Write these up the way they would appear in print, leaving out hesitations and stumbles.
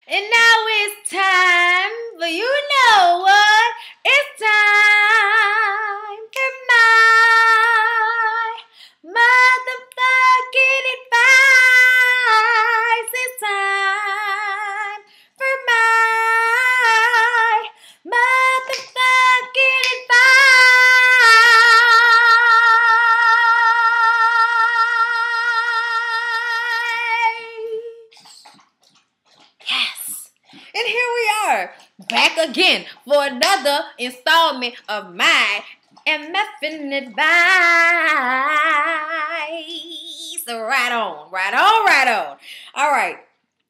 And now it's time for you know what? It's time for my motherfucking advice. It's time for my motherfucking advice. Yes. And here we are, back again for another installment of my MF'N Advice. Right on, right on, right on. All right.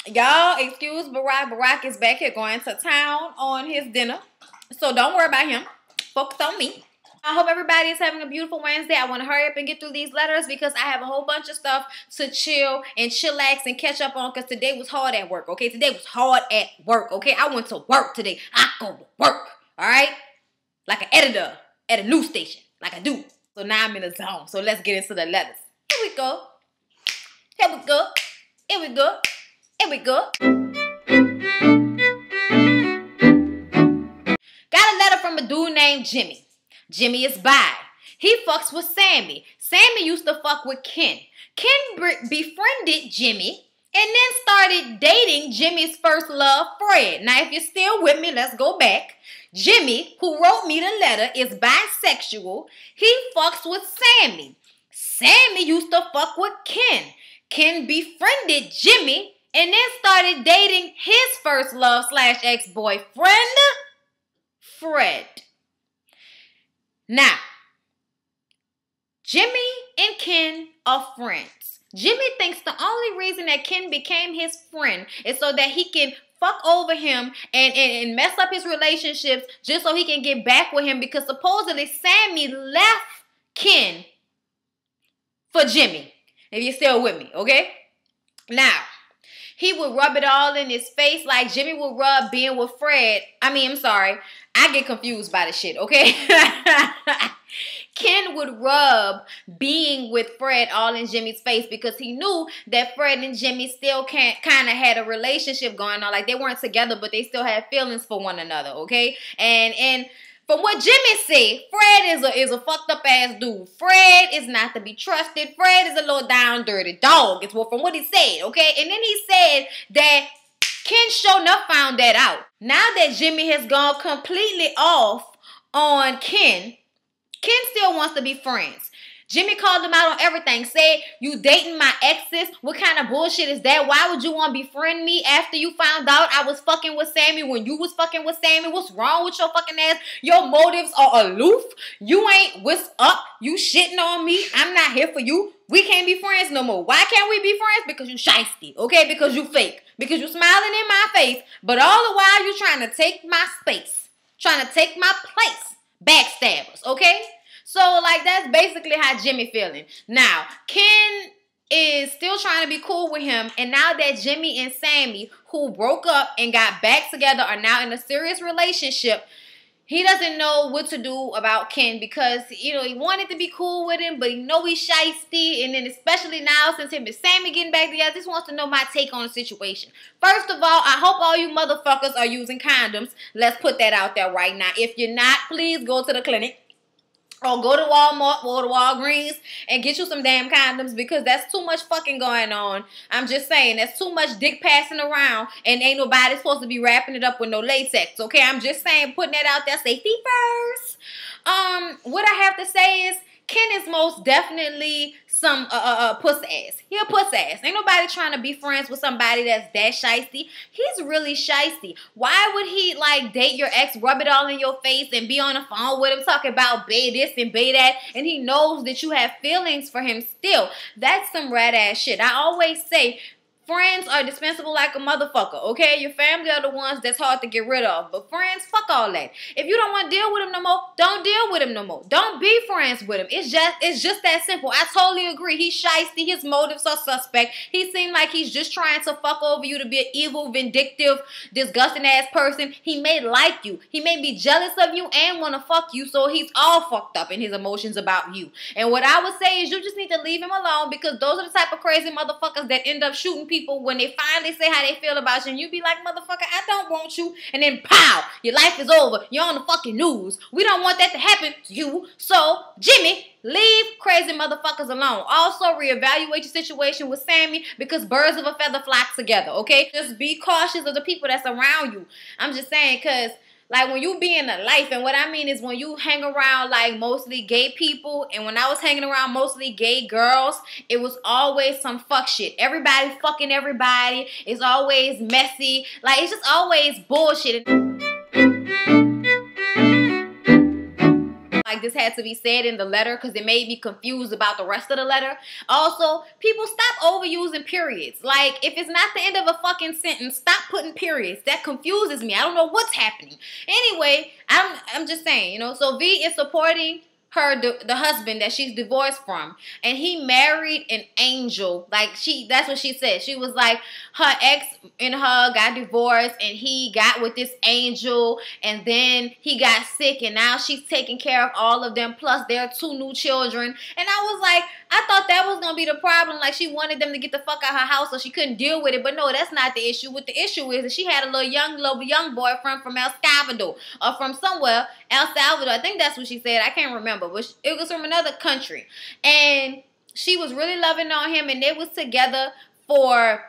Y'all, excuse Barack. Barack is back here going to town on his dinner. So don't worry about him. Focus on me. I hope everybody is having a beautiful Wednesday. I want to hurry up and get through these letters because I have a whole bunch of stuff to chill and chillax and catch up on because today was hard at work, okay? Today was hard at work, okay? I went to work today. I go to work, all right? Like an editor at a news station, like I do. So now I'm in a zone. So let's get into the letters. Here we go. Here we go. Here we go. Here we go. Got a letter from a dude named Jimmy. Jimmy is bi. He fucks with Sammy. Sammy used to fuck with Ken. Ken befriended Jimmy and then started dating Jimmy's first love, Fred. Now, if you're still with me, let's go back. Jimmy, who wrote me the letter, is bisexual. He fucks with Sammy. Sammy used to fuck with Ken. Ken befriended Jimmy and then started dating his first love / ex-boyfriend, Fred. Now, Jimmy and Ken are friends. Jimmy thinks the only reason that Ken became his friend is so that he can fuck over him and mess up his relationships just so he can get back with him because supposedly Sammy left Ken for Jimmy. If you're still with me, okay? Now, he would rub it all in his face like Jimmy would rub being with Fred. I'm sorry. I get confused by the shit, okay? Ken would rub being with Fred all in Jimmy's face because he knew that Fred and Jimmy still kind of had a relationship going on. Like, they weren't together, but they still had feelings for one another, okay? And from what Jimmy said, Fred is a fucked up ass dude. Fred is not to be trusted. Fred is a low down dirty dog. It's from what he said, okay? And then he said that Ken sure enough found that out. Now that Jimmy has gone completely off on Ken still wants to be friends. Jimmy called him out on everything. Said, you dating my exes? What kind of bullshit is that? Why would you want to befriend me after you found out I was fucking with Sammy when you was fucking with Sammy? What's wrong with your fucking ass? Your motives are aloof. You ain't what's up. You shitting on me. I'm not here for you. We can't be friends no more. Why can't we be friends? Because you shiesty, okay? Because you fake. Because you smiling in my face. But all the while you trying to take my space. Trying to take my place. Backstabbers, okay? So, like, that's basically how Jimmy feeling. Now, Ken is still trying to be cool with him. And now that Jimmy and Sammy, who broke up and got back together, are now in a serious relationship, he doesn't know what to do about Ken because, you know, he wanted to be cool with him, but he know he's shiesty. And then especially now, since him and Sammy getting back together, just wants to know my take on the situation. First of all, I hope all you motherfuckers are using condoms. Let's put that out there right now. If you're not, please go to the clinic. Or go to Walmart or to Walgreens and get you some damn condoms because that's too much fucking going on. I'm just saying, that's too much dick passing around and ain't nobody supposed to be wrapping it up with no latex, okay? I'm just saying, putting that out there, safety first. What I have to say is, Ken is most definitely some puss ass. He a puss ass. Ain't nobody trying to be friends with somebody that's that shiesty. He's really shiesty. Why would he like date your ex, rub it all in your face, and be on the phone with him talking about bae this and bae that, and he knows that you have feelings for him still? That's some rat ass shit. I always say, friends are dispensable like a motherfucker, okay? Your family are the ones that's hard to get rid of. But friends, fuck all that. If you don't want to deal with him no more, don't deal with him no more. Don't be friends with him. It's just that simple. I totally agree. He's shiesty. His motives are suspect. He seemed like he's just trying to fuck over you to be an evil, vindictive, disgusting ass person. He may like you. He may be jealous of you and want to fuck you, so he's all fucked up in his emotions about you. And what I would say is you just need to leave him alone because those are the type of crazy motherfuckers that end up shooting people people when they finally say how they feel about you, and you be like, motherfucker, I don't want you. And then pow, your life is over. You're on the fucking news. We don't want that to happen to you. So, Jimmy, leave crazy motherfuckers alone. Also, reevaluate your situation with Sammy, because birds of a feather flock together, okay? Just be cautious of the people that's around you. I'm just saying, because like when you be in a life, and what I mean is when you hang around like mostly gay people, and when I was hanging around mostly gay girls, it was always some fuck shit. Everybody fucking everybody. It's always messy. Like, it's just always bullshit. Like, this had to be said in the letter because it made me confused about the rest of the letter. Also, people, stop overusing periods. Like, if it's not the end of a fucking sentence, stop putting periods. That confuses me. I don't know what's happening. Anyway, I'm just saying, you know, so V is supporting her, the husband that she's divorced from, and he married an angel. Like, that's what she said. She was like, her ex and her got divorced, and he got with this angel, and then he got sick, and now she's taking care of all of them, plus their 2 new children. And I was like, I thought that was gonna be the problem. Like, she wanted them to get the fuck out of her house so she couldn't deal with it. But no, that's not the issue. What the issue is that she had a little young boyfriend from El Salvador, or from somewhere, El Salvador. I think that's what she said. I can't remember, but it was from another country. And she was really loving on him, and they was together for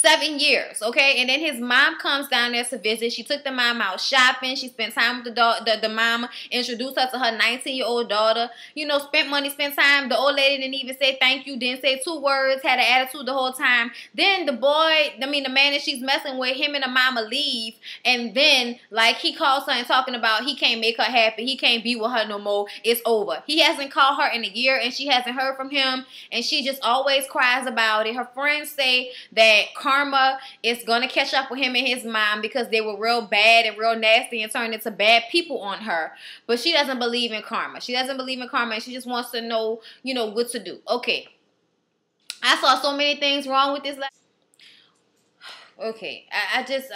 7 years, okay? And then his mom comes down there to visit. She took the mom out shopping. She spent time with the mama, introduced her to her 19-year-old daughter. You know, spent money, spent time. The old lady didn't even say thank you, didn't say 2 words, had an attitude the whole time. Then the man that she's messing with, him and the mama leave. And then, like, he calls her and talking about he can't make her happy. He can't be with her no more. It's over. He hasn't called her in a year, and she hasn't heard from him. And she just always cries about it. Her friends say that karma is going to catch up with him and his mom because they were real bad and real nasty and turned into bad people on her. But she doesn't believe in karma. She doesn't believe in karma, and she just wants to know, you know, what to do. Okay. I saw so many things wrong with this. Okay. I just,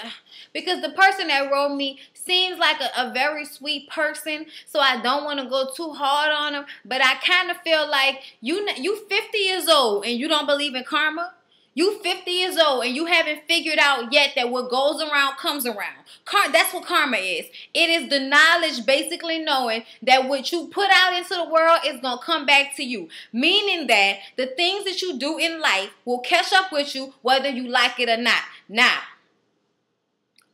because the person that wrote me seems like a very sweet person, so I don't want to go too hard on him. But I kind of feel like you 50 years old and you don't believe in karma. You 50 years old and you haven't figured out yet that what goes around comes around. That's what karma is. It is the knowledge, basically knowing that what you put out into the world is going to come back to you. Meaning that the things that you do in life will catch up with you whether you like it or not. Now,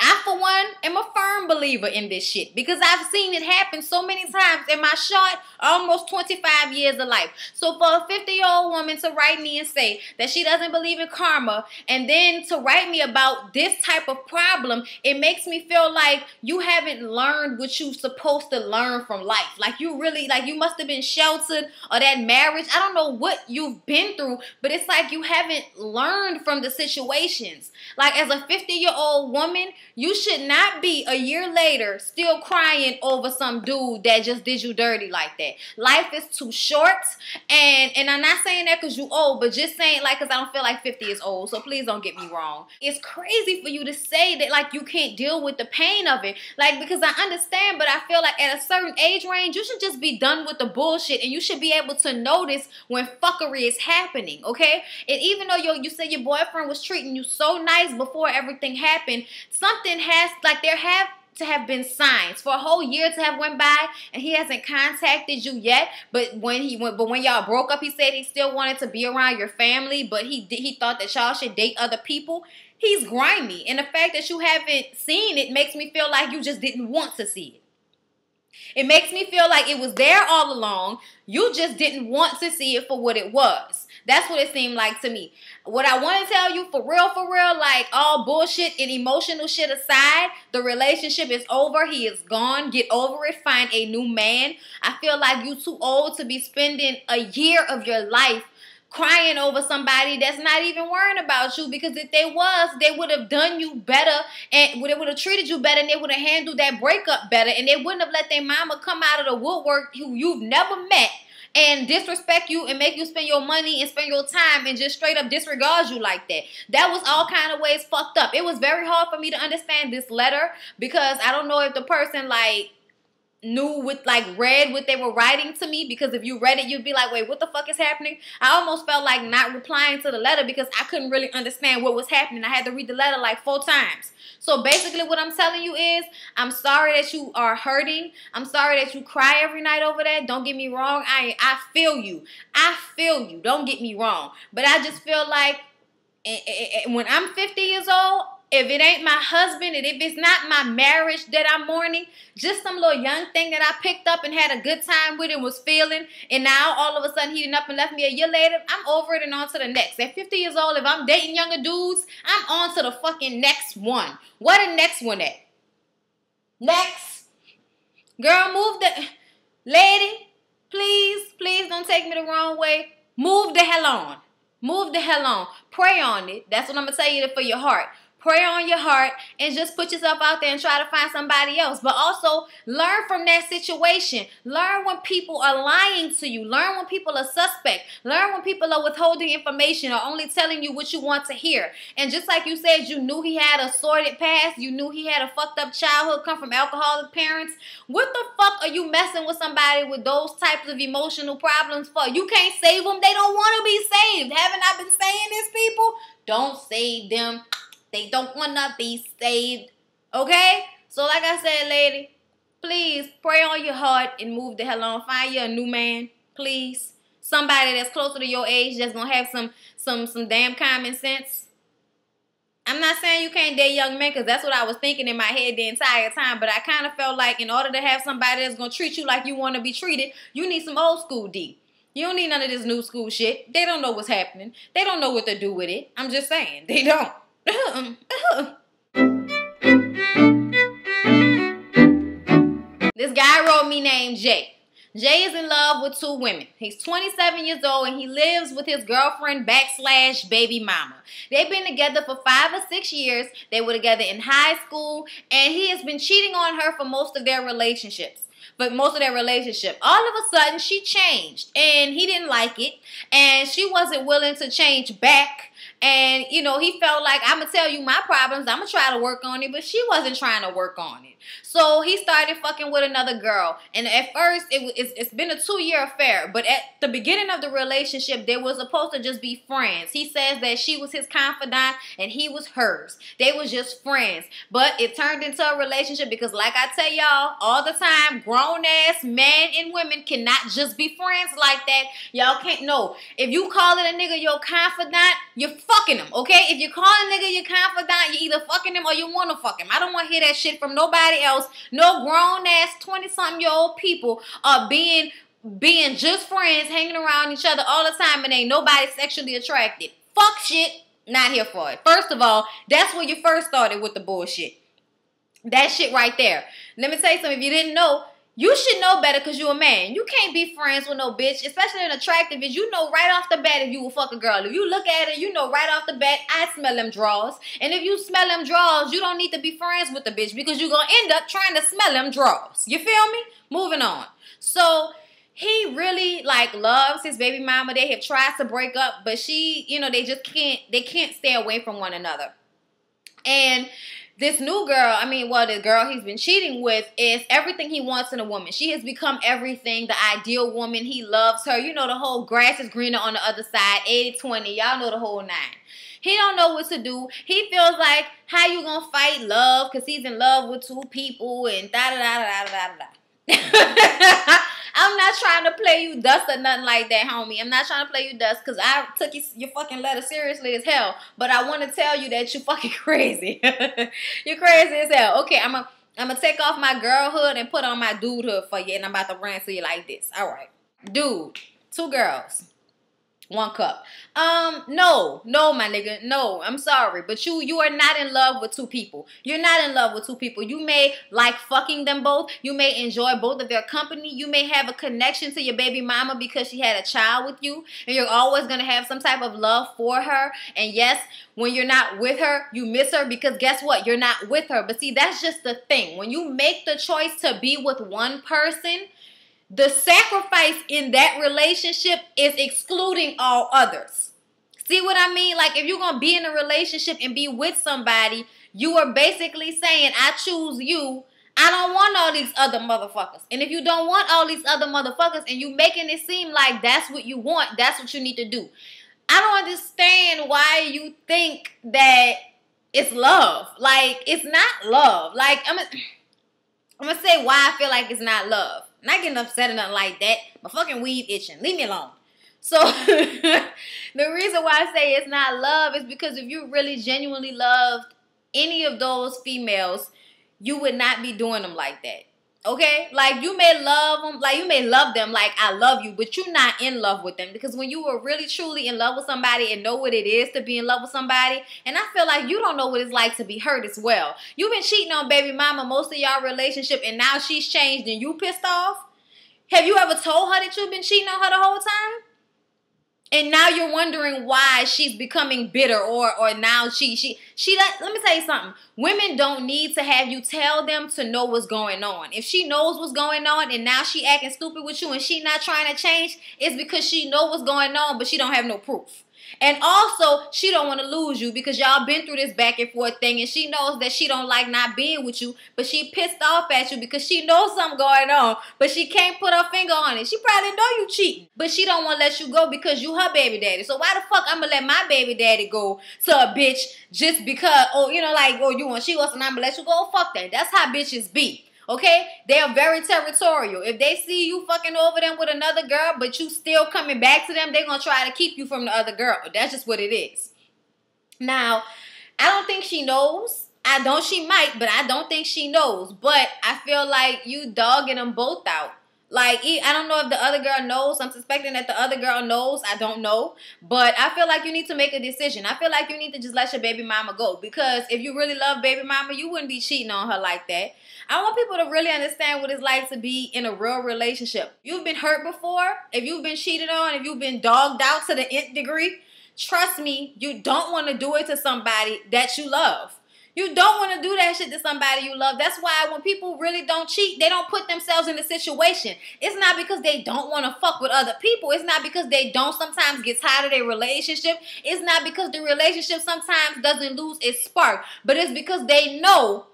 I, for one, am a firm believer in this shit because I've seen it happen so many times in my short, almost 25 years of life. So for a 50-year-old woman to write me and say that she doesn't believe in karma, and then to write me about this type of problem, it makes me feel like you haven't learned what you're supposed to learn from life. Like, you really, like, you must have been sheltered, or that marriage. I don't know what you've been through, but it's like you haven't learned from the situations. Like, as a 50-year-old woman, you should not be a year later still crying over some dude that just did you dirty like that. Life is too short, and I'm not saying that because you old, but just saying, like, because I don't feel like 50 is old, so please don't get me wrong. It's crazy for you to say that, like, you can't deal with the pain of it, like, because I understand, but I feel like at a certain age range, you should just be done with the bullshit, and you should be able to notice when fuckery is happening, okay? And even though you said your boyfriend was treating you so nice before everything happened, something has, like, there have to have been signs for a whole year to have went by and he hasn't contacted you yet. But when y'all broke up, he said he still wanted to be around your family, but he thought that y'all should date other people. He's grimy, and the fact that you haven't seen it makes me feel like you just didn't want to see it. It makes me feel like it was there all along. You just didn't want to see it for what it was. That's what it seemed like to me. What I want to tell you, for real, like, all bullshit and emotional shit aside, the relationship is over. He is gone. Get over it. Find a new man. I feel like you too old to be spending a year of your life crying over somebody that's not even worrying about you, because if they was, they would have done you better, and they would have treated you better, and they would have handled that breakup better, and they wouldn't have let their mama come out of the woodwork who you've never met and disrespect you and make you spend your money and spend your time and just straight up disregard you like that. That was all kind of ways fucked up. It was very hard for me to understand this letter because I don't know if the person, like, read what they were writing to me, because if you read it, you'd be like, wait, what the fuck is happening? I almost felt like not replying to the letter because I couldn't really understand what was happening. I had to read the letter like 4 times. So basically what I'm telling you is, I'm sorry that you are hurting. I'm sorry that you cry every night over that. Don't get me wrong. I feel you. I feel you. Don't get me wrong. But I just feel like when I'm 50 years old, if it ain't my husband and if it's not my marriage that I'm mourning, just some little young thing that I picked up and had a good time with and was feeling, and now all of a sudden he up and left me a year later, I'm over it and on to the next. At 50 years old, if I'm dating younger dudes, I'm on to the fucking next one. Where the next one at? Next. Girl, move the... Lady, please don't take me the wrong way. Move the hell on. Move the hell on. Pray on it. That's what I'm going to tell you for your heart. Pray on your heart and just put yourself out there and try to find somebody else. But also learn from that situation. Learn when people are lying to you. Learn when people are suspect. Learn when people are withholding information or only telling you what you want to hear. And just like you said, you knew he had a sordid past. You knew he had a fucked up childhood, come from alcoholic parents. What the fuck are you messing with somebody with those types of emotional problems for? You can't save them. They don't want to be saved. Haven't I been saying this, people? Don't save them. They don't want to be saved, okay? So like I said, lady, please pray on your heart and move the hell on. Find you a new man, please. Somebody that's closer to your age that's going to have some damn common sense. I'm not saying you can't date young men, because that's what I was thinking in my head the entire time. But I kind of felt like in order to have somebody that's going to treat you like you want to be treated, you need some old school D. You don't need none of this new school shit. They don't know what's happening. They don't know what to do with it. I'm just saying. They don't. This guy wrote me named Jay. Jay is in love with 2 women. He's 27 years old and he lives with his girlfriend / baby mama. They've been together for 5 or 6 years. They were together in high school and he has been cheating on her for most of their relationships. But most of their relationship. All of a sudden, she changed. And he didn't like it. And she wasn't willing to change back. And, you know, he felt like, I'm going to tell you my problems. I'm going to try to work on it. But she wasn't trying to work on it. So he started fucking with another girl. And at first, it's been a 2-year affair. But at the beginning of the relationship, they were supposed to just be friends. He says that she was his confidant and he was hers. They was just friends. But it turned into a relationship because, like I tell y'all all the time, grown-ass men and women cannot just be friends like that. Y'all can't know. If you call it a nigga your confidant, you're fucking him, okay? If you call a nigga your confidant, you're either fucking him or you want to fuck him. I don't want to hear that shit from nobody else. No grown-ass 20-something-year-old people are being just friends, hanging around each other all the time, and ain't nobody sexually attracted. Fuck shit. Not here for it. First of all, that's where you first started with the bullshit. That shit right there. Let me tell you something. If you didn't know, you should know better because you're a man. You can't be friends with no bitch, especially an attractive bitch. You know right off the bat if you will fuck a girl. If you look at her, you know right off the bat, I smell them drawers. And if you smell them drawers, you don't need to be friends with the bitch because you're going to end up trying to smell them drawers. You feel me? Moving on. So he really loves his baby mama. They have tried to break up, but she, you know, they can't stay away from one another. And this new girl, the girl he's been cheating with is everything he wants in a woman. She has become everything, the ideal woman. He loves her. You know, the whole grass is greener on the other side, 80-20. Y'all know the whole 9. He don't know what to do. He feels like, how you gonna fight love? Because he's in love with 2 people and da-da-da-da-da-da-da. I'm not trying to play you dust or nothing like that, homie. I'm not trying to play you dust because I took your fucking letter seriously as hell. But I want to tell you that you fucking crazy. You're crazy as hell. Okay, I'm gonna take off my girlhood and put on my dudehood for you. And I'm about to rant to you like this. All right. Dude, 2 girls. 1 cup. No, my nigga. No, I'm sorry. But you are not in love with 2 people. You're not in love with 2 people. You may like fucking them both. You may enjoy both of their company. You may have a connection to your baby mama because she had a child with you. And you're always going to have some type of love for her. And yes, when you're not with her, you miss her because guess what? You're not with her. But see, that's just the thing. When you make the choice to be with one person, the sacrifice in that relationship is excluding all others. See what I mean? Like if you're going to be in a relationship and be with somebody, you are basically saying, I choose you. I don't want all these other motherfuckers. And if you don't want all these other motherfuckers and you making it seem like that's what you want, that's what you need to do. I don't understand why you think that it's love. Like, it's not love. Like, I'm gonna say why I feel like it's not love. I'm not getting upset or nothing like that. My fucking weave itching. Leave me alone. So, the reason why I say it's not love is because if you really genuinely loved any of those females, you would not be doing them like that. Okay? Like, you may love them, like, you may love them like I love you, but you're not in love with them. Because when you were really, truly in love with somebody and know what it is to be in love with somebody, and I feel like you don't know what it's like to be hurt as well. You've been cheating on baby mama most of y'all relationship, and now she's changed and you pissed off? Have you ever told her that you've been cheating on her the whole time? And now you're wondering why she's becoming bitter or now she let me tell you something. Women don't need to have you tell them to know what's going on. If she knows what's going on and now she acting stupid with you and she not trying to change, it's because she know what's going on, but she don't have no proof. And also, she don't want to lose you because y'all been through this back and forth thing, and she knows that she don't like not being with you, but she pissed off at you because she knows something going on, but she can't put her finger on it. She probably know you cheating, but she don't want to let you go because you her baby daddy. So why the fuck I'm going to let my baby daddy go to a bitch just because, oh, you know, like, oh, she wants and I'm going to let you go? Fuck that. That's how bitches be. Okay? They are very territorial. If they see you fucking over them with another girl, but you still coming back to them, they're going to try to keep you from the other girl. That's just what it is. Now, I don't think she knows. She might, but I don't think she knows. But I feel like you dogging them both out. Like, I don't know if the other girl knows. I'm suspecting that the other girl knows. I don't know. But I feel like you need to make a decision. I feel like you need to just let your baby mama go. Because if you really love baby mama, you wouldn't be cheating on her like that. I want people to really understand what it's like to be in a real relationship. You've been hurt before. If you've been cheated on, if you've been dogged out to the nth degree, trust me, you don't want to do it to somebody that you love. You don't want to do that shit to somebody you love. That's why when people really don't cheat, they don't put themselves in a situation. It's not because they don't want to fuck with other people. It's not because they don't sometimes get tired of their relationship. It's not because the relationship sometimes doesn't lose its spark. But it's because they know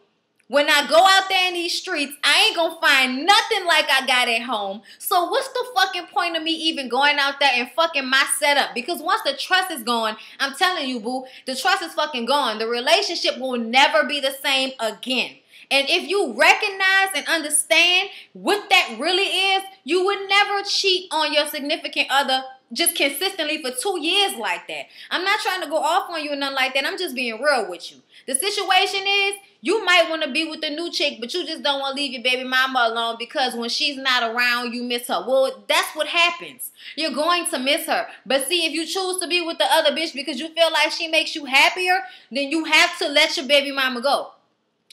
when I go out there in these streets, I ain't gonna find nothing like I got at home. So what's the fucking point of me even going out there and fucking my setup? Because once the trust is gone, I'm telling you, boo, the trust is fucking gone. The relationship will never be the same again. And if you recognize and understand what that really is, you would never cheat on your significant other just consistently for 2 years like that. I'm not trying to go off on you or nothing like that. I'm just being real with you. The situation is, you might want to be with the new chick, but you just don't want to leave your baby mama alone because when she's not around, you miss her. Well, that's what happens. You're going to miss her. But see, if you choose to be with the other bitch because you feel like she makes you happier, then you have to let your baby mama go.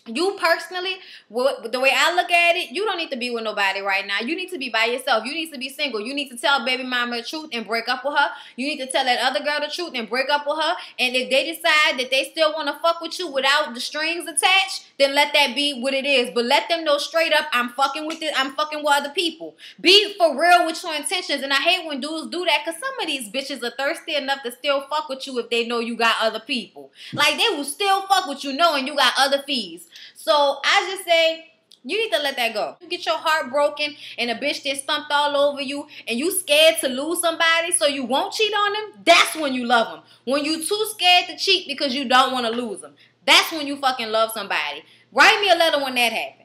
You personally, the way I look at it, you don't need to be with nobody right now. You need to be by yourself. You need to be single. You need to tell baby mama the truth and break up with her. You need to tell that other girl the truth and break up with her. And if they decide that they still want to fuck with you without the strings attached, then let that be what it is. But let them know straight up, I'm fucking with it. I'm fucking with other people. Be for real with your intentions. And I hate when dudes do that because some of these bitches are thirsty enough to still fuck with you if they know you got other people. Like, they will still fuck with you knowing you got other fees. So I just say, you need to let that go. You get your heart broken and a bitch that stumped all over you and you scared to lose somebody so you won't cheat on them, that's when you love them. When you too scared to cheat because you don't want to lose them, that's when you fucking love somebody. Write me a letter when that happens.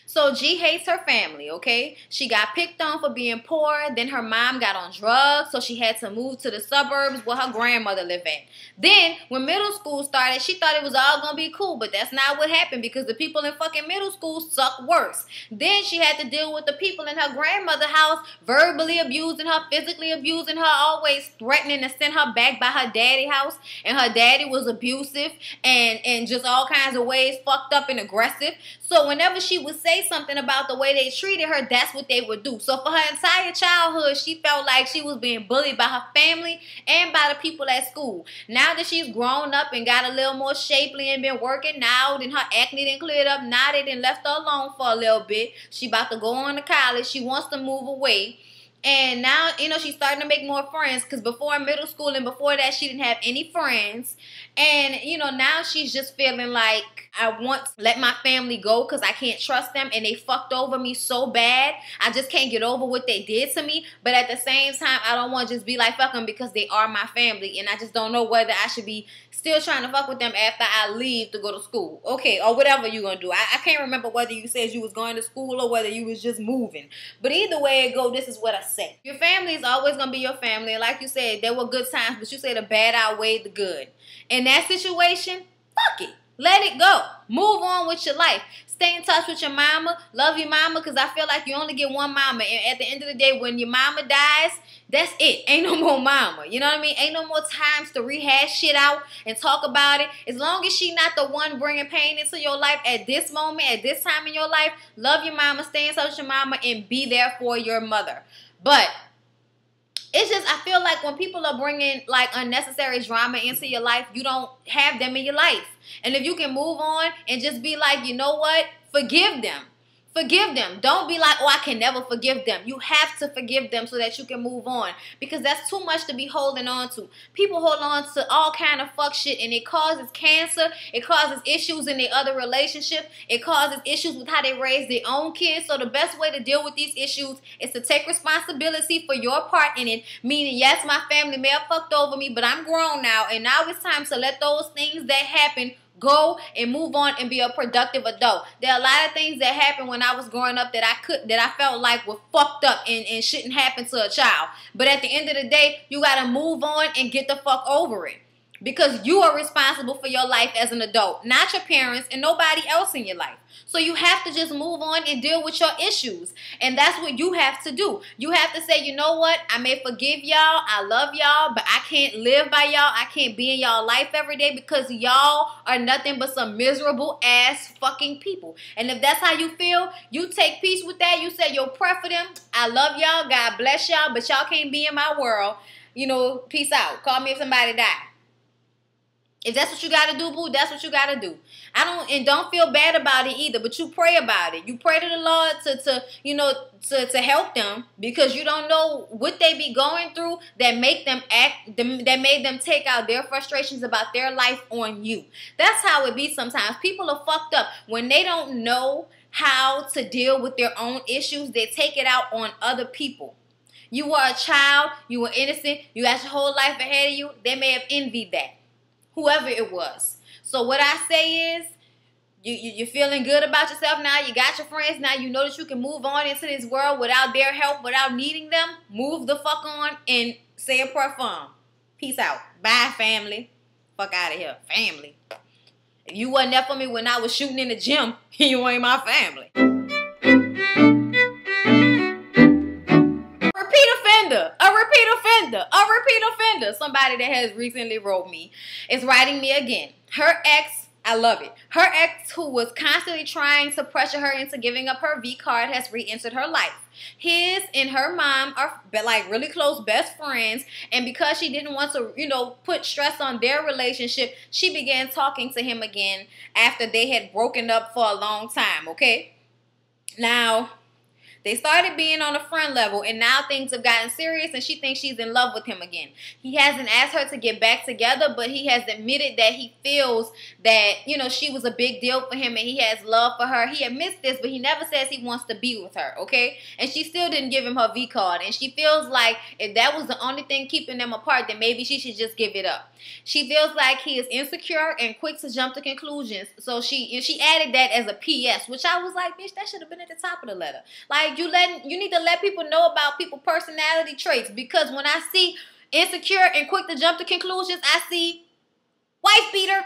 So G hates her family, okay? She got picked on for being poor. Then her mom got on drugs, so she had to move to the suburbs where her grandmother lived at. Then, when middle school started, she thought it was all gonna be cool, but that's not what happened because the people in fucking middle school suck worse. Then she had to deal with the people in her grandmother's house verbally abusing her, physically abusing her, always threatening to send her back by her daddy's house. And her daddy was abusive and just all kinds of ways fucked up and aggressive. So whenever she would say something about the way they treated her, that's what they would do. So for her entire childhood, she felt like she was being bullied by her family and by the people at school. Now that she's grown up and got a little more shapely and been working now, then her acne done cleared up. Now they done left her alone for a little bit. She about to go on to college. She wants to move away. And now, you know, she's starting to make more friends, because before middle school and before that, she didn't have any friends. And, you know, now she's just feeling like, I want to let my family go because I can't trust them and they fucked over me so bad. I just can't get over what they did to me. But at the same time, I don't want to just be like, fuck them, because they are my family. And I just don't know whether I should be still trying to fuck with them after I leave to go to school. Okay, or whatever you're going to do. I can't remember whether you said you was going to school or whether you was just moving. But either way it go, this is what I said. Your family is always going to be your family. And like you said, there were good times, but you said the bad outweighed the good. In that situation, fuck it. Let it go. Move on with your life. Stay in touch with your mama. Love your mama, because I feel like you only get one mama. And at the end of the day, when your mama dies, that's it. Ain't no more mama. You know what I mean? Ain't no more times to rehash shit out and talk about it. As long as she not the one bringing pain into your life at this moment, at this time in your life, love your mama, stay in touch with your mama, and be there for your mother. But it's just, I feel like when people are bringing like unnecessary drama into your life, you don't have them in your life. And if you can move on and just be like, you know what? Forgive them. Forgive them. Don't be like, oh, I can never forgive them. You have to forgive them so that you can move on, because that's too much to be holding on to. People hold on to all kind of fuck shit, and it causes cancer. It causes issues in their other relationship. It causes issues with how they raise their own kids. So the best way to deal with these issues is to take responsibility for your part in it, meaning, yes, my family may have fucked over me, but I'm grown now, and now it's time to let those things that happen go and move on and be a productive adult. There are a lot of things that happened when I was growing up that I felt like were fucked up and shouldn't happen to a child. But at the end of the day, you gotta move on and get the fuck over it. Because you are responsible for your life as an adult, not your parents and nobody else in your life. So you have to just move on and deal with your issues. And that's what you have to do. You have to say, you know what? I may forgive y'all. I love y'all, but I can't live by y'all. I can't be in y'all life every day because y'all are nothing but some miserable ass fucking people. And if that's how you feel, you take peace with that. You say your prayer for them. I love y'all. God bless y'all, but y'all can't be in my world. You know, peace out. Call me if somebody died. If that's what you got to do, boo, that's what you got to do. Don't feel bad about it either, but you pray about it. You pray to the Lord to help them, because you don't know what they be going through that make them act, that made them take out their frustrations about their life on you. That's how it be sometimes. People are fucked up when they don't know how to deal with their own issues. They take it out on other people. You were a child, you were innocent, you got your whole life ahead of you. They may have envied that. Whoever it was. So what I say is, you're feeling good about yourself now. You got your friends now. You know that you can move on into this world without their help, without needing them. Move the fuck on and say a prayer for them. Peace out. Bye, family. Fuck out of here. Family. If you wasn't there for me when I was shooting in the gym, you ain't my family. A repeat offender. Somebody that has recently wrote me is writing me again. Her ex, I love it. Her ex, who was constantly trying to pressure her into giving up her V card, has re-entered her life. His and her mom are like really close best friends, and because she didn't want to, put stress on their relationship, she began talking to him again after they had broken up for a long time, okay? Now, they started being on a friend level, and now things have gotten serious, and she thinks she's in love with him again. He hasn't asked her to get back together, but he has admitted that he feels that, she was a big deal for him, and he has love for her. He admits this, but he never says he wants to be with her, okay? And she still didn't give him her V card, and she feels like if that was the only thing keeping them apart, then maybe she should just give it up. She feels like he is insecure and quick to jump to conclusions, so she added that as a PS, which I was like, bitch, that should have been at the top of the letter. Like, you need to let people know about people's personality traits, because when I see insecure and quick to jump to conclusions, I see wife beater.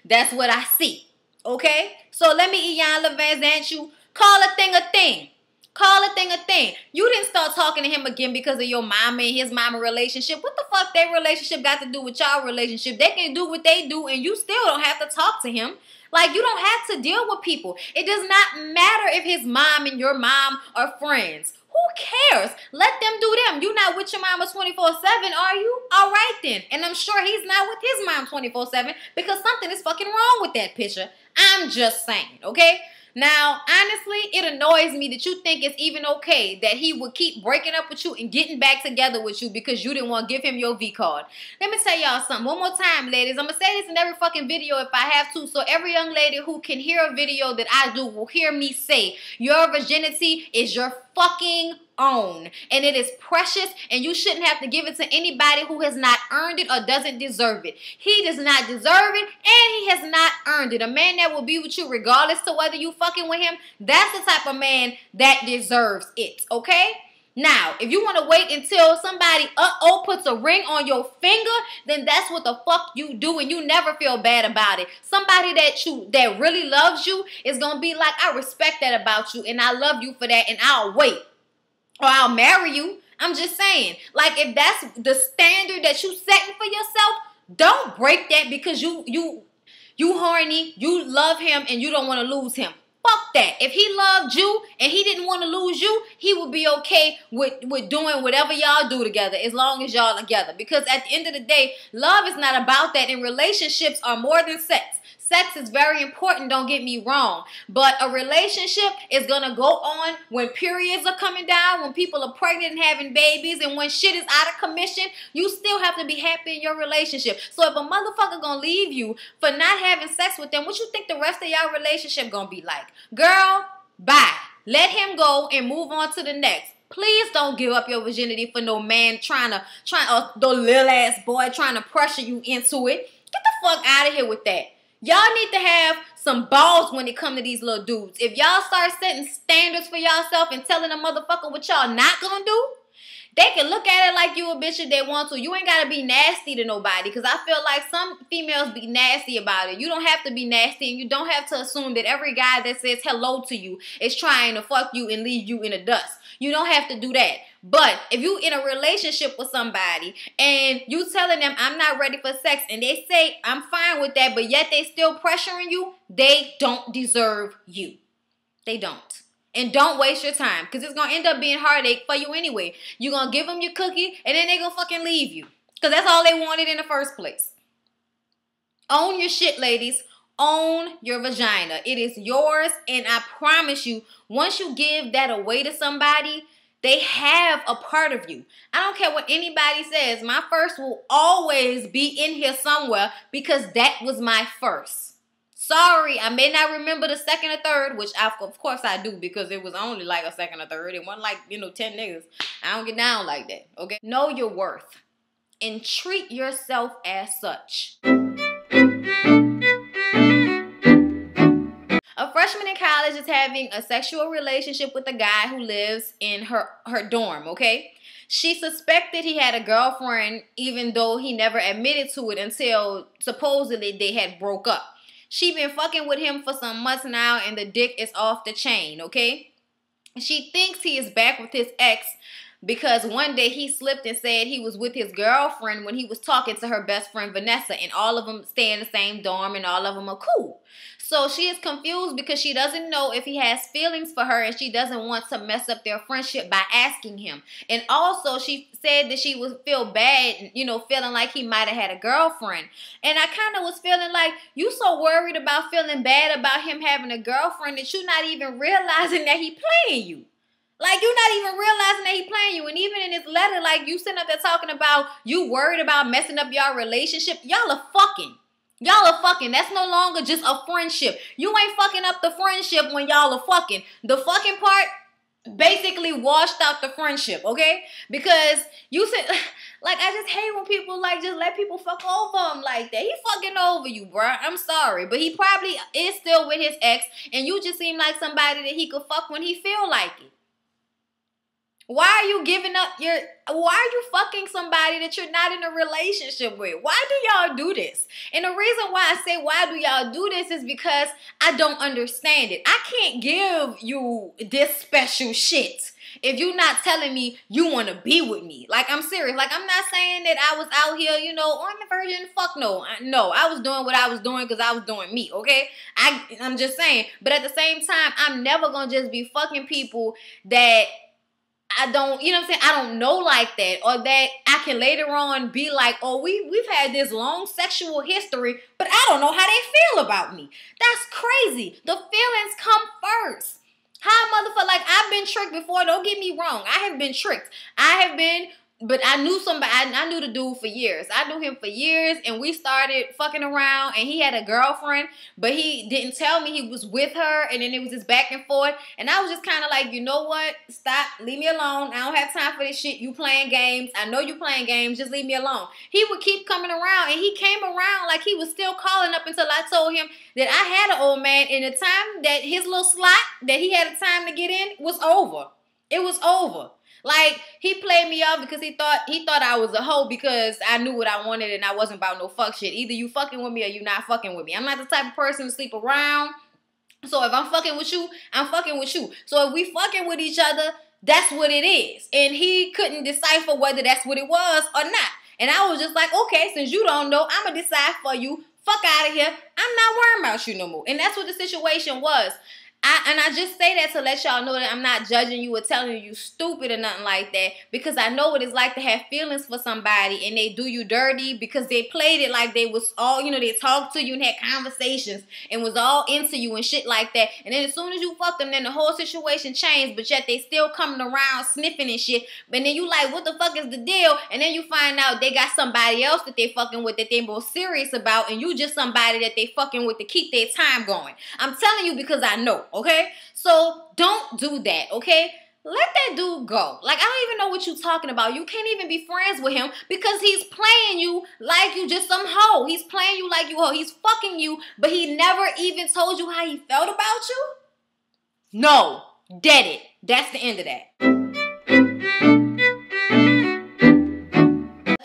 That's what I see. Okay? So let me Ian Van you call a thing a thing. Call a thing a thing. You didn't start talking to him again because of your mama and his mama relationship. What the fuck their relationship got to do with y'all relationship? They can do what they do, and you still don't have to talk to him. Like, you don't have to deal with people. It does not matter if his mom and your mom are friends. Who cares? Let them do them. You not with your mama 24/7, are you? All right then. And I'm sure he's not with his mom 24/7 because something is fucking wrong with that picture. I'm just saying, okay? Now, honestly, it annoys me that you think it's even okay that he would keep breaking up with you and getting back together with you because you didn't want to give him your V card. Let me tell y'all something. One more time, ladies. I'm going to say this in every fucking video if I have to, so every young lady who can hear a video that I do will hear me say, your virginity is your fucking own, and it is precious, and you shouldn't have to give it to anybody who has not earned it or doesn't deserve it. He does not deserve it, and he has not earned it. A man that will be with you regardless to whether you fucking with him, that's the type of man that deserves it, okay? Now, if you want to wait until somebody puts a ring on your finger, then that's what the fuck you do, and you never feel bad about it. Somebody that really loves you is gonna be like, I respect that about you, and I love you for that, and I'll wait. Or I'll marry you. I'm just saying. Like, if that's the standard that you setting for yourself, don't break that because you horny, you love him, and you don't want to lose him. Fuck that. If he loved you and he didn't want to lose you, he would be okay with doing whatever y'all do together as long as y'all together. Because at the end of the day, love is not about that, and relationships are more than sex. Sex is very important, don't get me wrong. But a relationship is going to go on when periods are coming down, when people are pregnant and having babies, and when shit is out of commission. You still have to be happy in your relationship. So if a motherfucker going to leave you for not having sex with them, what you think the rest of y'all relationship going to be like? Girl, bye. Let him go and move on to the next. Please don't give up your virginity for no man the little ass boy trying to pressure you into it. Get the fuck out of here with that. Y'all need to have some balls when it comes to these little dudes. If y'all start setting standards for yourself and telling a motherfucker what y'all not gonna do, they can look at it like you a bitch if they want to. You ain't gotta be nasty to nobody, because I feel like some females be nasty about it. You don't have to be nasty, and you don't have to assume that every guy that says hello to you is trying to fuck you and leave you in the dust. You don't have to do that. But if you in a relationship with somebody and you telling them I'm not ready for sex, and they say I'm fine with that, but yet they still pressuring you, they don't deserve you. They don't. And don't waste your time, because it's going to end up being heartache for you anyway. You're going to give them your cookie, and then they're going to fucking leave you, because that's all they wanted in the first place. Own your shit, ladies. Own your vagina. It is yours, and I promise you, once you give that away to somebody, they have a part of you. I don't care what anybody says. My first will always be in here somewhere, because that was my first. Sorry, I may not remember the second or third, which of course I do, because it was only like a second or third. It wasn't like, 10 niggas. I don't get down like that, okay? Know your worth and treat yourself as such. A freshman in college is having a sexual relationship with a guy who lives in her dorm, okay? She suspected he had a girlfriend, even though he never admitted to it until supposedly they had broke up. She been fucking with him for some months now, and the dick is off the chain, okay? She thinks he is back with his ex because one day he slipped and said he was with his girlfriend when he was talking to her best friend Vanessa, and all of them stay in the same dorm and all of them are cool. So she is confused because she doesn't know if he has feelings for her, and she doesn't want to mess up their friendship by asking him. And also she said that she would feel bad, feeling like he might have had a girlfriend. And I kind of was feeling like, you so worried about feeling bad about him having a girlfriend that you're not even realizing that he playing you. Like, you're not even realizing that he playing you. And even in this letter, like, you sitting up there talking about you worried about messing up your relationship. Y'all are fucking. Y'all are fucking. That's no longer just a friendship. You ain't fucking up the friendship when y'all are fucking. The fucking part basically washed out the friendship, okay? Because you said, like, I just hate when people, like, just let people fuck over him like that. He fucking over you, bruh. I'm sorry. But he probably is still with his ex, and you just seem like somebody that he could fuck when he feel like it. Why are you giving up why are you fucking somebody that you're not in a relationship with? Why do y'all do this? And the reason why I say why do y'all do this is because I don't understand it. I can't give you this special shit if you're not telling me you want to be with me. Like, I'm serious. Like, I'm not saying that I was out here, I'm a virgin. Fuck no. No, I was doing what I was doing because I was doing me, okay? I'm just saying. But at the same time, I'm never going to just be fucking people that I don't, you know what I'm saying? I don't know like that, or that I can later on be like, oh, we've had this long sexual history, but I don't know how they feel about me. That's crazy. The feelings come first. How motherfucker, like, I've been tricked before. Don't get me wrong. I have been tricked. But I knew somebody. I knew the dude for years. I knew him for years, and we started fucking around, and he had a girlfriend, but he didn't tell me he was with her, and then it was just back and forth, and I was just kind of like, you know what? Stop. Leave me alone. I don't have time for this shit. You playing games. I know you playing games. Just leave me alone. He would keep coming around, and he came around like he was still calling up until I told him that I had an old man, and the time that his little slot that he had a time to get in was over. It was over. Like, he played me off because he thought I was a hoe because I knew what I wanted and I wasn't about no fuck shit. Either you fucking with me or you not fucking with me. I'm not the type of person to sleep around. So if I'm fucking with you, I'm fucking with you. So if we fucking with each other, that's what it is. And he couldn't decipher whether that's what it was or not. And I was just like, okay, since you don't know, I'm going to decide for you. Fuck out of here. I'm not worrying about you no more. And that's what the situation was. I just say that to let y'all know that I'm not judging you or telling you stupid or nothing like that, because I know what it's like to have feelings for somebody and they do you dirty because they played it like they was all, you know, they talked to you and had conversations and was all into you and shit like that. And then as soon as you fuck them, then the whole situation changed, but yet they still coming around sniffing and shit. But then you like, what the fuck is the deal? And then you find out they got somebody else that they fucking with that they more serious about, and you just somebody that they fucking with to keep their time going. I'm telling you because I know. Okay? So don't do that, okay? Let that dude go. Like, I don't even know what you're talking about. You can't even be friends with him because he's playing you like you just some hoe. He's playing you like you hoe. He's fucking you, but he never even told you how he felt about you? No. Dead it. That's the end of that.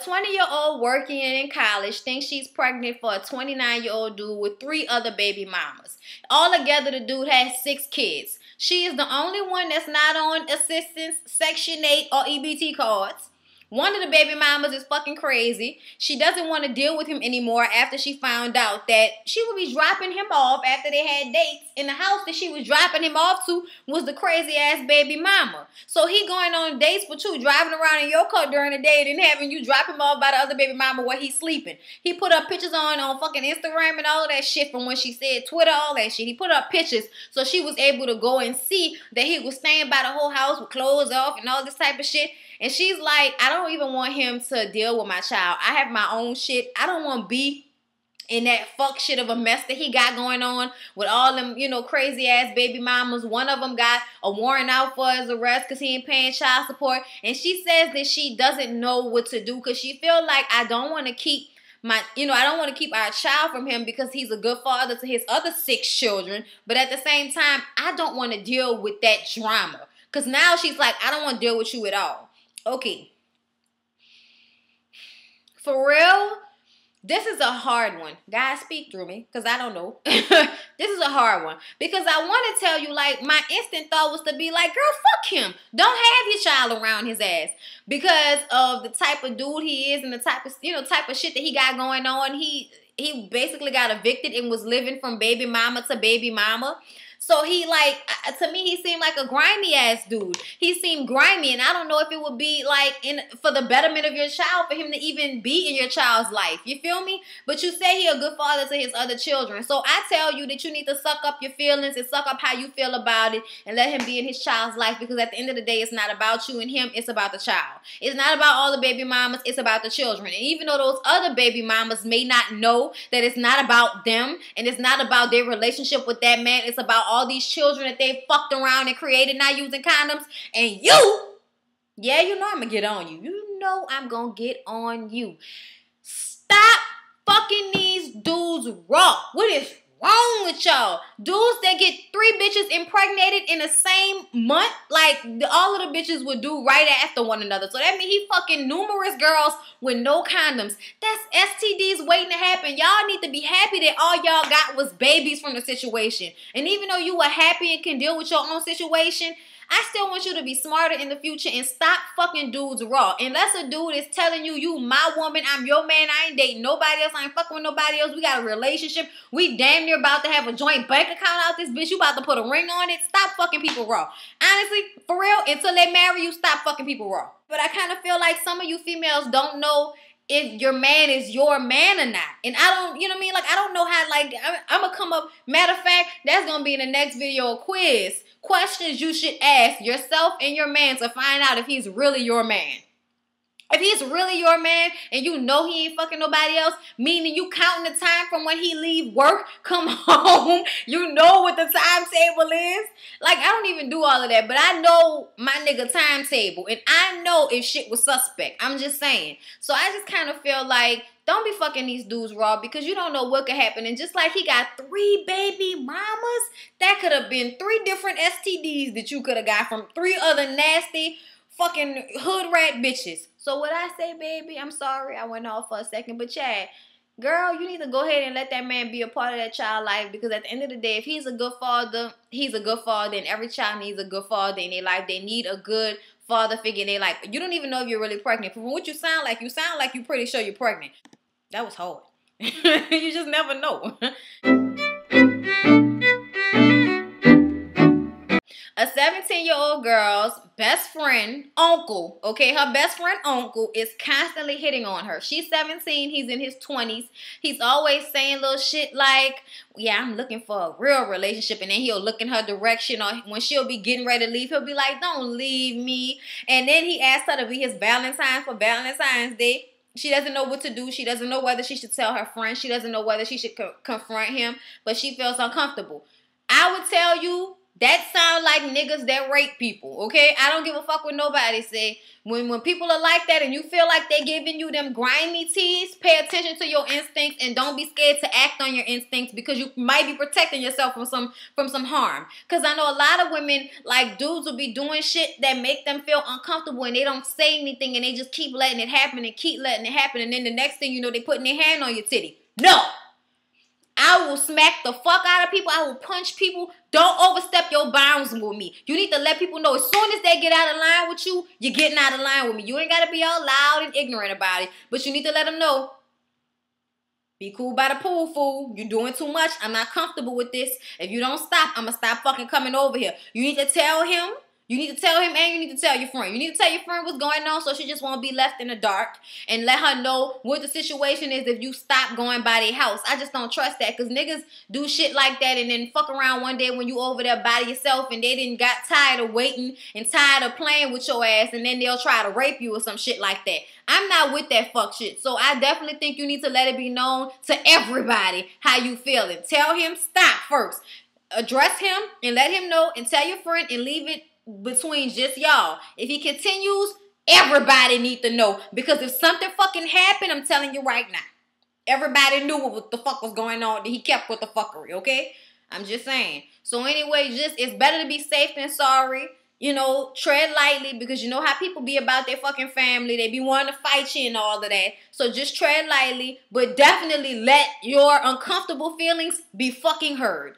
20-year-old working in college thinks she's pregnant for a 29-year-old dude with 3 other baby mamas. Altogether, the dude has 6 kids. She is the only one that's not on assistance, Section 8, or EBT cards. One of the baby mamas is fucking crazy. She doesn't want to deal with him anymore after she found out that she would be dropping him off after they had dates. In the house that she was dropping him off to was the crazy ass baby mama. So he going on dates with you, driving around in your car during the day and then having you drop him off by the other baby mama where he's sleeping. He put up pictures on fucking Instagram and all of that shit from when she said Twitter, all that shit. He put up pictures so she was able to go and see that he was staying by the whole house with clothes off and all this type of shit. And she's like, I don't even want him to deal with my child. I have my own shit. I don't want to be in that fuck shit of a mess that he got going on with all them, you know, crazy ass baby mamas. One of them got a warrant out for his arrest because he ain't paying child support. And she says that she doesn't know what to do because she feel like I don't want to keep I don't want to keep our child from him because he's a good father to his other 6 children. But at the same time, I don't want to deal with that drama. Because now she's like, I don't want to deal with you at all. Okay, for real, this is a hard one. Guys, speak through me, because I don't know. This is a hard one, because I want to tell you, like, my instant thought was to be like, girl, fuck him. Don't have your child around his ass, because of the type of dude he is and the type of shit that he got going on. He basically got evicted and was living from baby mama to baby mama. So he, like, to me, he seemed like a grimy ass dude. He seemed grimy, and I don't know if it would be like for the betterment of your child for him to even be in your child's life. You feel me? But you say he a good father to his other children. So I tell you that you need to suck up your feelings and suck up how you feel about it and let him be in his child's life, because at the end of the day, it's not about you and him. It's about the child. It's not about all the baby mamas. It's about the children. And even though those other baby mamas may not know that it's not about them and it's not about their relationship with that man, it's about all these children that they fucked around and created not using condoms. And you, yeah, you know I'm gonna get on you. You know I'm gonna get on you. Stop fucking these dudes raw. What is wrong with y'all? Dudes that get 3 bitches impregnated in the same month, like all of the bitches would do right after one another. So that means he fucking numerous girls with no condoms. That's STDs waiting to happen. Y'all need to be happy that all y'all got was babies from the situation. And even though you were happy and can deal with your own situation, I still want you to be smarter in the future and stop fucking dudes raw. Unless a dude is telling you, you my woman, I'm your man, I ain't dating nobody else, I ain't fucking with nobody else, we got a relationship, we damn near about to have a joint bank account out this bitch, you about to put a ring on it, stop fucking people raw. Honestly, for real, until they marry you, stop fucking people raw. But I kind of feel like some of you females don't know if your man is your man or not. And I don't, you know what I mean? Like, I don't know how, like, I'm going to come up. Matter of fact, that's going to be in the next video, a quiz. Questions you should ask yourself and your man to find out if he's really your man. If he's really your man and you know he ain't fucking nobody else, meaning you counting the time from when he leave work, come home, you know what the timetable is. Like, I don't even do all of that, but I know my nigga timetable, and I know if shit was suspect. I'm just saying. So I just kind of feel like, don't be fucking these dudes raw because you don't know what could happen. And just like he got 3 baby mamas, that could have been 3 different STDs that you could have got from 3 other nasty fucking hood rat bitches. So what I say, baby, I'm sorry I went off for a second, but Chad, girl, you need to go ahead and let that man be a part of that child life, because at the end of the day, if he's a good father, he's a good father, and every child needs a good father in their life. They need a good father figure in their life. You don't even know if you're really pregnant. From what you sound like you're pretty sure you're pregnant. That was hard. You just never know. A 17-year-old girl's best friend, uncle, okay, her best friend, uncle, is constantly hitting on her. She's 17, he's in his 20s. He's always saying little shit like, yeah, I'm looking for a real relationship, and then he'll look in her direction, or when she'll be getting ready to leave, he'll be like, don't leave me. And then he asked her to be his Valentine for Valentine's Day. She doesn't know what to do. She doesn't know whether she should tell her friend. She doesn't know whether she should confront him, but she feels uncomfortable. I would tell you, that sound like niggas that rape people, okay? I don't give a fuck what nobody say. When people are like that and you feel like they're giving you them grimy teas, pay attention to your instincts and don't be scared to act on your instincts, because you might be protecting yourself from some harm. Because I know a lot of women, like, dudes will be doing shit that make them feel uncomfortable and they don't say anything and they just keep letting it happen and keep letting it happen, and then the next thing you know, they putting their hand on your titty. No! I will smack the fuck out of people. I will punch people. Don't overstep your bounds with me. You need to let people know as soon as they get out of line with you, you're getting out of line with me. You ain't got to be all loud and ignorant about it, but you need to let them know. Be cool by the pool, fool. You're doing too much. I'm not comfortable with this. If you don't stop, I'm going to stop fucking coming over here. You need to tell him. You need to tell him, and you need to tell your friend. You need to tell your friend what's going on so she just won't be left in the dark, and let her know what the situation is if you stop going by their house. I just don't trust that, because niggas do shit like that and then fuck around one day when you over there by yourself and they didn't got tired of waiting and tired of playing with your ass, and then they'll try to rape you or some shit like that. I'm not with that fuck shit. So I definitely think you need to let it be known to everybody how you feeling. Tell him stop first. Address him and let him know, and tell your friend, and leave it between just y'all. If he continues, everybody need to know, because if something fucking happened, I'm telling you right now, everybody knew what the fuck was going on. He kept with the fuckery, okay? I'm just saying. So anyway, it's better to be safe than sorry. You know, tread lightly, because you know how people be about their fucking family. They be wanting to fight you and all of that. So just tread lightly, but definitely let your uncomfortable feelings be fucking heard.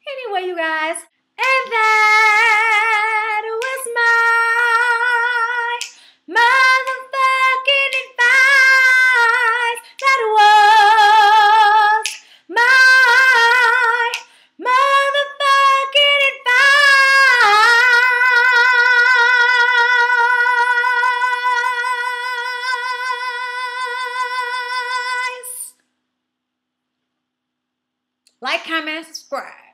Anyway, you guys, and that was my motherfucking advice. That was my motherfucking advice. Like, comment, and subscribe.